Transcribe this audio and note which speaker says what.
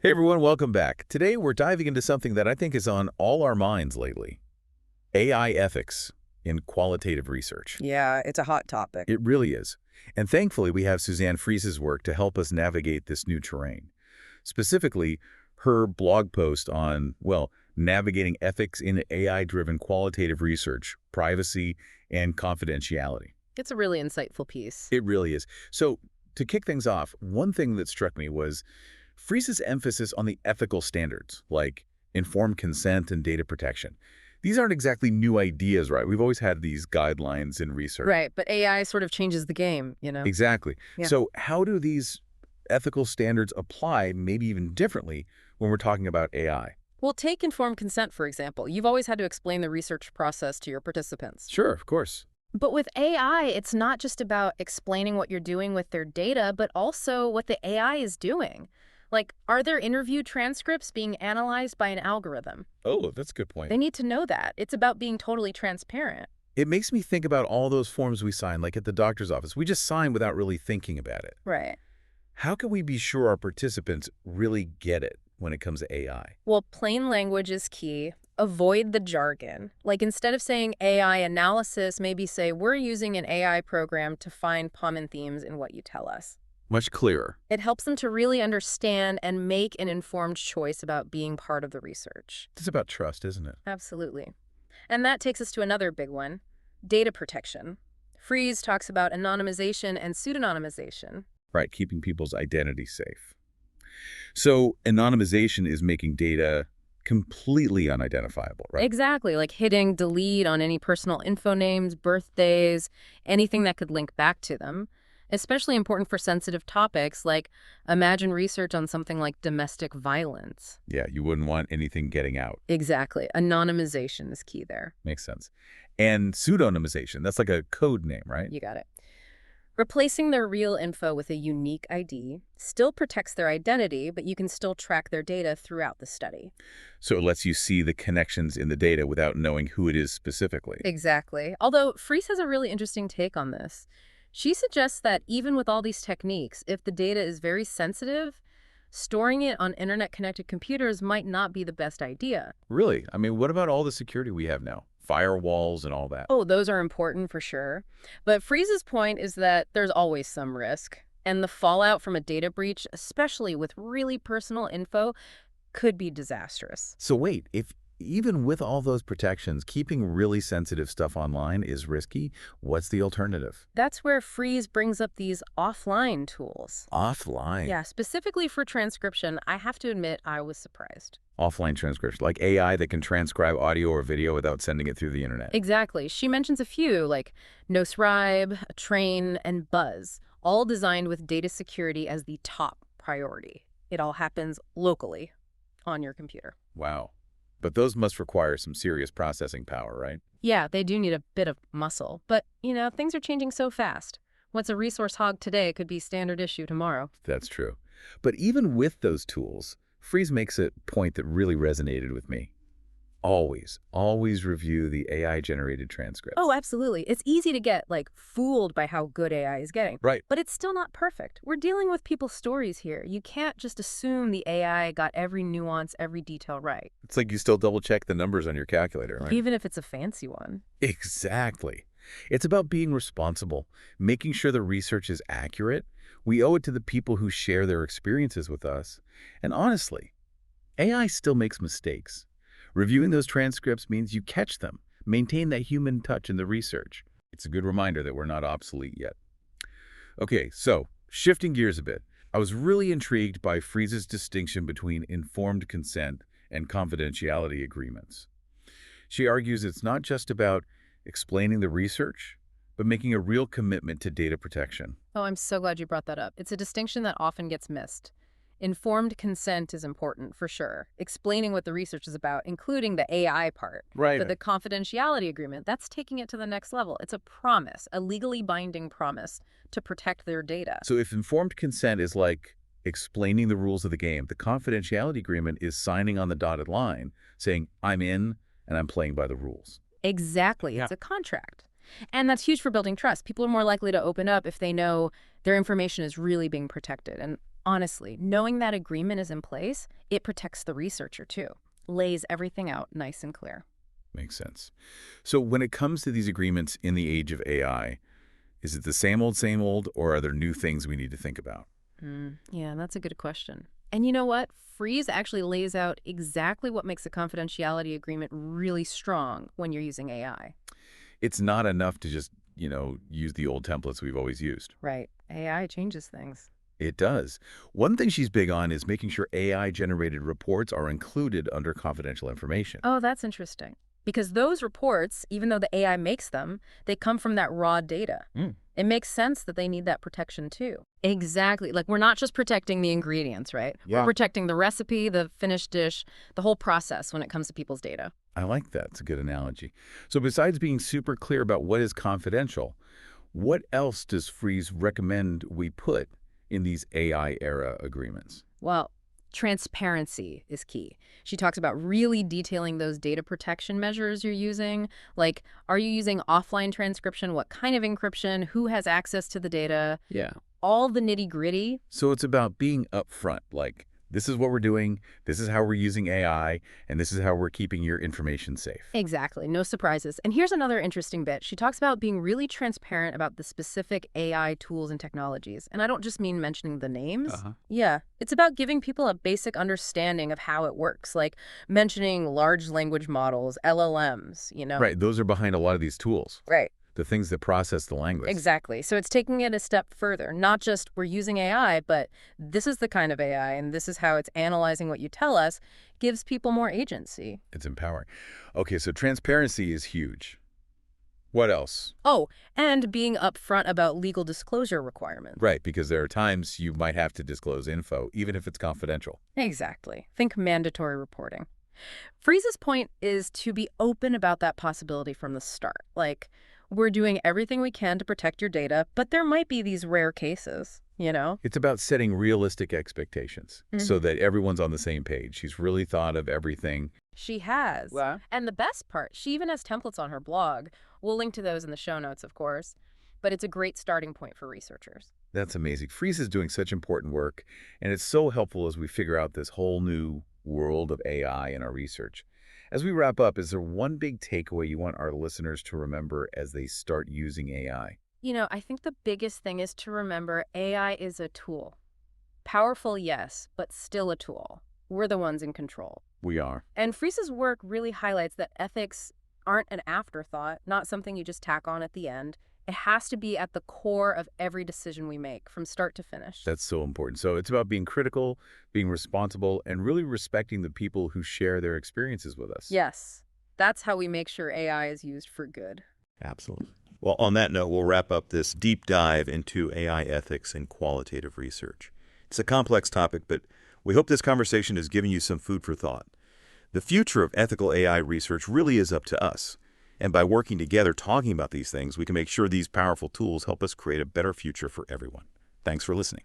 Speaker 1: Hey everyone, welcome back. Today we're diving into something that I think is on all our minds lately. AI ethics in qualitative research.
Speaker 2: Yeah, it's a hot topic.
Speaker 1: It really is. And thankfully we have Suzanne Fries's work to help us navigate this new terrain. Specifically, her blog post on, well, navigating ethics in AI-driven qualitative research, privacy, and confidentiality.
Speaker 2: It's a really insightful piece.
Speaker 1: It really is. So to kick things off, one thing that struck me was Fries's emphasis on the ethical standards, like informed consent and data protection. These aren't exactly new ideas, right? We've always had these guidelines in research.
Speaker 2: Right, but AI sort of changes the game.
Speaker 1: Exactly.
Speaker 2: Yeah.
Speaker 1: So how do these ethical standards apply, maybe even differently, when we're talking about AI?
Speaker 2: Well, take informed consent, for example. You've always had to explain the research process to your participants.
Speaker 1: Sure, of course.
Speaker 2: But with AI, it's not just about explaining what you're doing with their data, but also what the AI is doing. Like, are their interview transcripts being analyzed by an algorithm?
Speaker 1: Oh, that's a good point.
Speaker 2: They need to know that. It's about being totally transparent.
Speaker 1: It makes me think about all those forms we sign, like at the doctor's office. We just sign without really thinking about it.
Speaker 2: Right.
Speaker 1: How can we be sure our participants really get it when it comes to AI?
Speaker 2: Well, plain language is key. Avoid the jargon. Like, instead of saying AI analysis, maybe say, we're using an AI program to find common themes in what you tell us.
Speaker 1: Much clearer.
Speaker 2: It helps them to really understand and make an informed choice about being part of the research.
Speaker 1: It's about trust, isn't it?
Speaker 2: Absolutely. And that takes us to another big one, data protection. Fries talks about anonymization and pseudonymization.
Speaker 1: Right, keeping people's identity safe. So anonymization is making data completely unidentifiable, right?
Speaker 2: Exactly, like hitting delete on any personal info names, birthdays, anything that could link back to them. Especially important for sensitive topics, like imagine research on something like domestic violence.
Speaker 1: Yeah, you wouldn't want anything getting out.
Speaker 2: Exactly. Anonymization is key there.
Speaker 1: Makes sense. And pseudonymization, that's like a code name, right?
Speaker 2: You got it. Replacing their real info with a unique ID still protects their identity, but you can still track their data throughout the study.
Speaker 1: So it lets you see the connections in the data without knowing who it is specifically.
Speaker 2: Exactly. Although Fries has a really interesting take on this. She suggests that even with all these techniques, if the data is very sensitive, storing it on internet-connected computers might not be the best idea.
Speaker 1: Really? I mean, what about all the security we have now? Firewalls and all that.
Speaker 2: Oh, those are important for sure. But Fries's point is that there's always some risk, and the fallout from a data breach, especially with really personal info, could be disastrous.
Speaker 1: So wait, if even with all those protections, keeping really sensitive stuff online is risky, what's the alternative?
Speaker 2: That's where Fries brings up these offline tools.
Speaker 1: Offline.
Speaker 2: Yeah, specifically for transcription, I have to admit I was surprised.
Speaker 1: Offline transcription, like AI that can transcribe audio or video without sending it through the internet.
Speaker 2: Exactly. She mentions a few, like NoScribe, Train, and Buzz, all designed with data security as the top priority. It all happens locally on your computer.
Speaker 1: Wow. But those must require some serious processing power, right?
Speaker 2: Yeah, they do need a bit of muscle. But, things are changing so fast. What's a resource hog today could be standard issue tomorrow.
Speaker 1: That's true. But even with those tools, Fries makes a point that really resonated with me. Always review the AI-generated transcripts.
Speaker 2: Oh, absolutely. It's easy to get, fooled by how good AI is getting.
Speaker 1: Right.
Speaker 2: But it's still not perfect. We're dealing with people's stories here. You can't just assume the AI got every nuance, every detail right.
Speaker 1: It's like you still double-check the numbers on your calculator, right?
Speaker 2: Even if it's a fancy one.
Speaker 1: Exactly. It's about being responsible, making sure the research is accurate. We owe it to the people who share their experiences with us. And honestly, AI still makes mistakes. Reviewing those transcripts means you catch them, maintain that human touch in the research. It's a good reminder that we're not obsolete yet. Okay, so shifting gears a bit, I was really intrigued by Fries's distinction between informed consent and confidentiality agreements. She argues it's not just about explaining the research, but making a real commitment to data protection.
Speaker 2: Oh, I'm so glad you brought that up. It's a distinction that often gets missed. Informed consent is important, for sure. Explaining what the research is about, including the AI part.
Speaker 1: Right.
Speaker 2: But the confidentiality agreement, that's taking it to the next level. It's a promise, a legally binding promise to protect their data.
Speaker 1: So if informed consent is like explaining the rules of the game, the confidentiality agreement is signing on the dotted line, saying, I'm in and I'm playing by the rules.
Speaker 2: Exactly.
Speaker 1: Yeah.
Speaker 2: It's a contract. And that's huge for building trust. People are more likely to open up if they know their information is really being protected. And Honestly, knowing that agreement is in place, it protects the researcher too. Lays everything out nice and clear.
Speaker 1: Makes sense. So when it comes to these agreements in the age of AI, is it the same old, or are there new things we need to think about?
Speaker 2: Yeah, that's a good question. And you know what? Freeze actually lays out exactly what makes a confidentiality agreement really strong when you're using AI.
Speaker 1: It's not enough to just, use the old templates we've always used.
Speaker 2: Right. AI changes things.
Speaker 1: It does. One thing she's big on is making sure AI-generated reports are included under confidential information.
Speaker 2: Oh, that's interesting. Because those reports, even though the AI makes them, they come from that raw data.
Speaker 1: Mm.
Speaker 2: It makes sense that they need that protection too. Exactly. Like we're not just protecting the ingredients, right?
Speaker 1: Yeah.
Speaker 2: We're protecting the recipe, the finished dish, the whole process when it comes to people's data.
Speaker 1: I like that. It's a good analogy. So besides being super clear about what is confidential, what else does Freeze recommend we put in these AI-era agreements?
Speaker 2: Well, transparency is key. She talks about really detailing those data protection measures you're using. Like, are you using offline transcription? What kind of encryption? Who has access to the data?
Speaker 1: Yeah.
Speaker 2: All the nitty-gritty.
Speaker 1: So it's about being upfront, like, this is what we're doing, this is how we're using AI, and this is how we're keeping your information safe.
Speaker 2: Exactly. No surprises. And here's another interesting bit. She talks about being really transparent about the specific AI tools and technologies. And I don't just mean mentioning the names. Yeah. It's about giving people a basic understanding of how it works, like mentioning large language models, LLMs.
Speaker 1: Right, those are behind a lot of these tools,
Speaker 2: Right.
Speaker 1: the things that process the language.
Speaker 2: Exactly. So it's taking it a step further. Not just we're using AI, but this is the kind of AI and this is how it's analyzing what you tell us, gives people more agency.
Speaker 1: It's empowering. Okay, so transparency is huge. What else?
Speaker 2: Oh, and being upfront about legal disclosure requirements.
Speaker 1: Right, because there are times you might have to disclose info, even if it's confidential.
Speaker 2: Exactly. Think mandatory reporting. Freeze's point is to be open about that possibility from the start. Like, we're doing everything we can to protect your data, but there might be these rare cases.
Speaker 1: It's about setting realistic expectations so that everyone's on the same page. She's really thought of everything.
Speaker 2: She has.
Speaker 1: Wow.
Speaker 2: And the best part, she even has templates on her blog. We'll link to those in the show notes, of course. But it's a great starting point for researchers.
Speaker 1: That's amazing. Freeze is doing such important work, and it's so helpful as we figure out this whole new world of AI in our research. As we wrap up, is there one big takeaway you want our listeners to remember as they start using AI?
Speaker 2: I think the biggest thing is to remember AI is a tool. Powerful, yes, but still a tool. We're the ones in control.
Speaker 1: We are.
Speaker 2: And Freeze's work really highlights that ethics aren't an afterthought, not something you just tack on at the end. It has to be at the core of every decision we make, from start to finish.
Speaker 1: That's so important. So it's about being critical, being responsible, and really respecting the people who share their experiences with us.
Speaker 2: Yes, that's how we make sure AI is used for good.
Speaker 3: Absolutely. Well, on that note, we'll wrap up this deep dive into AI ethics and qualitative research. It's a complex topic, but we hope this conversation has given you some food for thought. The future of ethical AI research really is up to us. And by working together talking about these things, we can make sure these powerful tools help us create a better future for everyone. Thanks for listening.